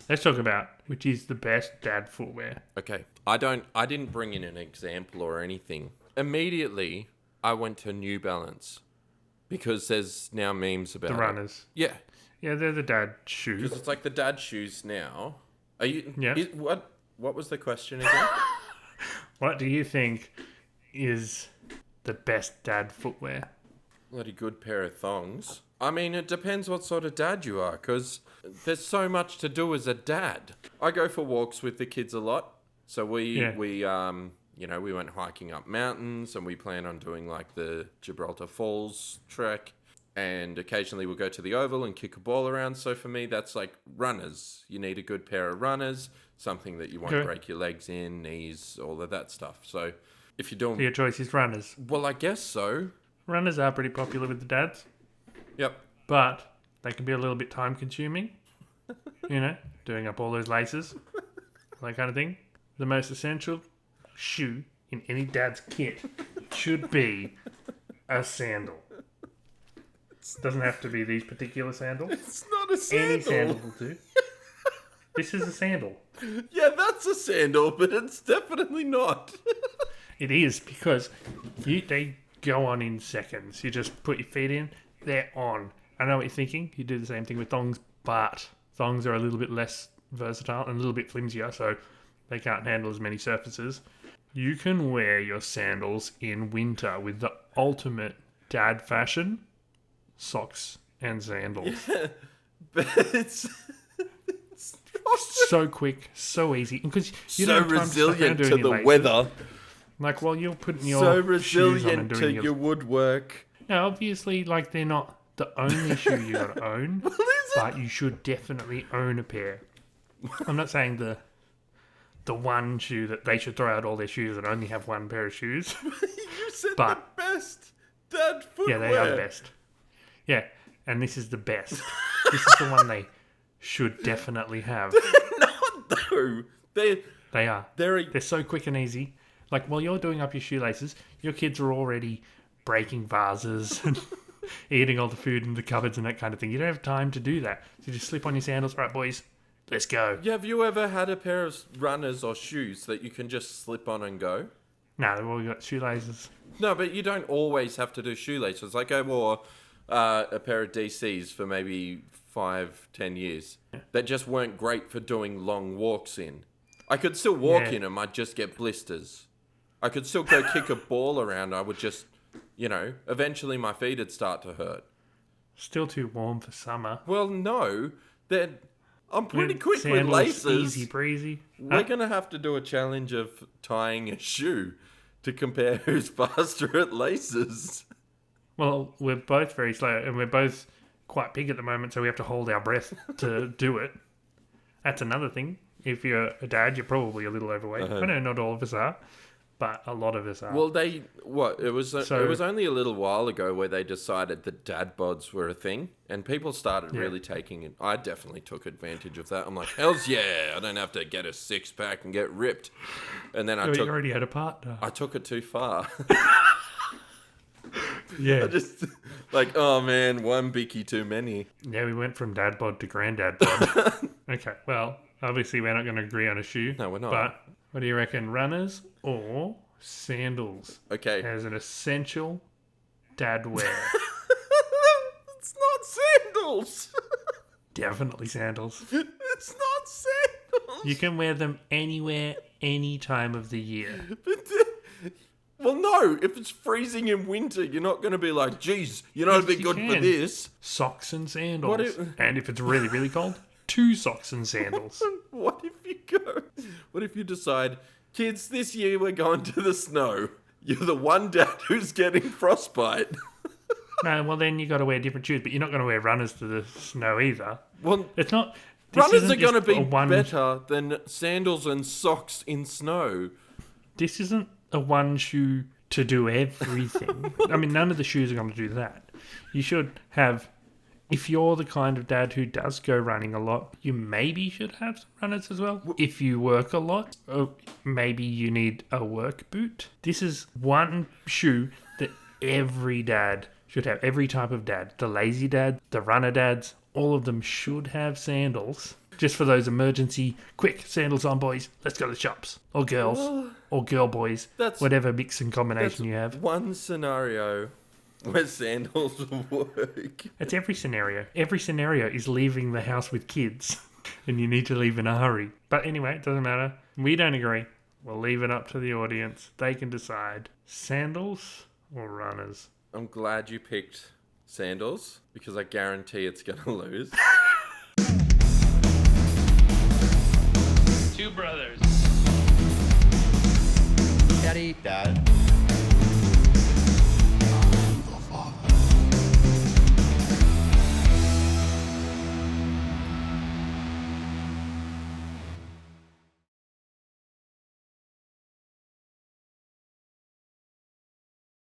Let's talk about which is the best dad footwear. Okay. I didn't bring in an example or anything. Immediately, I went to New Balance because there's now memes about The it. runners. Yeah. Yeah, they're the dad shoes. Because it's like the dad shoes now. Are you... Yeah. What was the question again? What do you think is the best dad footwear? Bloody good pair of thongs. I mean, it depends what sort of dad you are, because there's so much to do as a dad. I go for walks with the kids a lot. So we went hiking up mountains, and we plan on doing like the Gibraltar Falls trek. And occasionally we'll go to the oval and kick a ball around. So for me, that's like runners. You need a good pair of runners, something that you won't break your legs in, knees, all of that stuff. So if you're doing... So your choice is runners. Well, I guess so. Runners are pretty popular with the dads, Yep. but they can be a little bit time consuming. Doing up all those laces, that kind of thing. The most essential shoe in any dad's kit should be a sandal. Doesn't have to be these particular sandals. It's not a sandal. Any sandal will do. This is a sandal. Yeah, that's a sandal, but it's definitely not. It is because they go on in seconds. You just put your feet in, they're on. I know what you're thinking. You do the same thing with thongs, but thongs are a little bit less versatile and a little bit flimsier, so they can't handle as many surfaces. You can wear your sandals in winter with the ultimate dad fashion, socks and sandals. But it's So quick, so easy. Because you so don't have time resilient to, to the weather. Like while you're putting your So shoes on and resilient to doing your woodwork. Now, obviously, like they're not the only shoe you gotta own, Well, is it? but you should definitely own a pair. I'm not saying the one shoe that they should throw out all their shoes and only have one pair of shoes. You said But- the best dad footwear. Yeah, they are the best. Yeah, and this is the best. This is the one they should definitely have. Not though. They are. They're They're so quick and easy. Like while you're doing up your shoelaces, your kids are already breaking vases and eating all the food in the cupboards and that kind of thing. You don't have time to do that. So you just slip on your sandals. All right, boys, let's go. Yeah, have you ever had a pair of runners or shoes that you can just slip on and go? No, they've all got shoelaces. No, but you don't always have to do shoelaces. Like I wore a pair of DCs for maybe 5-10 years that just weren't great for doing long walks in. I could still walk in them, I'd just get blisters. I could still go kick a ball around, I would just, eventually my feet would start to hurt. Still too warm for summer. Well, no, I'm pretty quick with Sandals, laces. Easy breezy. We're going to have to do a challenge of tying a shoe to compare who's faster at laces. Well, we're both very slow and we're both quite big at the moment, so we have to hold our breath to do it. That's another thing. If you're a dad, you're probably a little overweight. I know not all of us are, but a lot of us are. Well, it was only a little while ago where they decided that dad bods were a thing, and people started really taking it. I definitely took advantage of that. I'm like, hell's yeah, I don't have to get a six pack and get ripped. And then you already had a partner. I took it too far. Yeah. I just like, oh man, one bicky too many. Yeah, we went from dad bod to granddad bod. Okay, well, obviously we're not going to agree on a shoe. No, we're not. But what do you reckon, runners or sandals Okay. as an essential dad wear? It's not sandals. Definitely sandals. It's not sandals. You can wear them anywhere, any time of the year. Well, no. If it's freezing in winter, you're not going to be like, geez, you're not a bit you good for can. this. Socks and sandals. What if- And if it's really, really cold, 2 socks and sandals. What if you decide, kids, this year we're going to the snow. You're the one dad who's getting frostbite. No, well then you got to wear different shoes, but you're not going to wear runners to the snow either. Well, It's not. This runners isn't are going to just be a one. better than sandals and socks in snow. This isn't a one shoe to do everything. I mean, none of the shoes are going to do that. You should have. If you're the kind of dad who does go running a lot, you maybe should have some runners as well. If you work a lot, maybe you need a work boot. This is one shoe that every dad should have. Every type of dad. The lazy dad, the runner dads, all of them should have sandals Just for those emergency, quick, sandals on, boys. Let's go to the shops. Or girls. Or girl boys. Whatever mix and combination you have. One scenario where sandals will work. It's every scenario. Every scenario is leaving the house with kids. And you need to leave in a hurry. But anyway, it doesn't matter. We don't agree. We'll leave it up to the audience. They can decide. Sandals or runners? I'm glad you picked sandals because I guarantee it's going to lose. Two brothers. Daddy. Dad.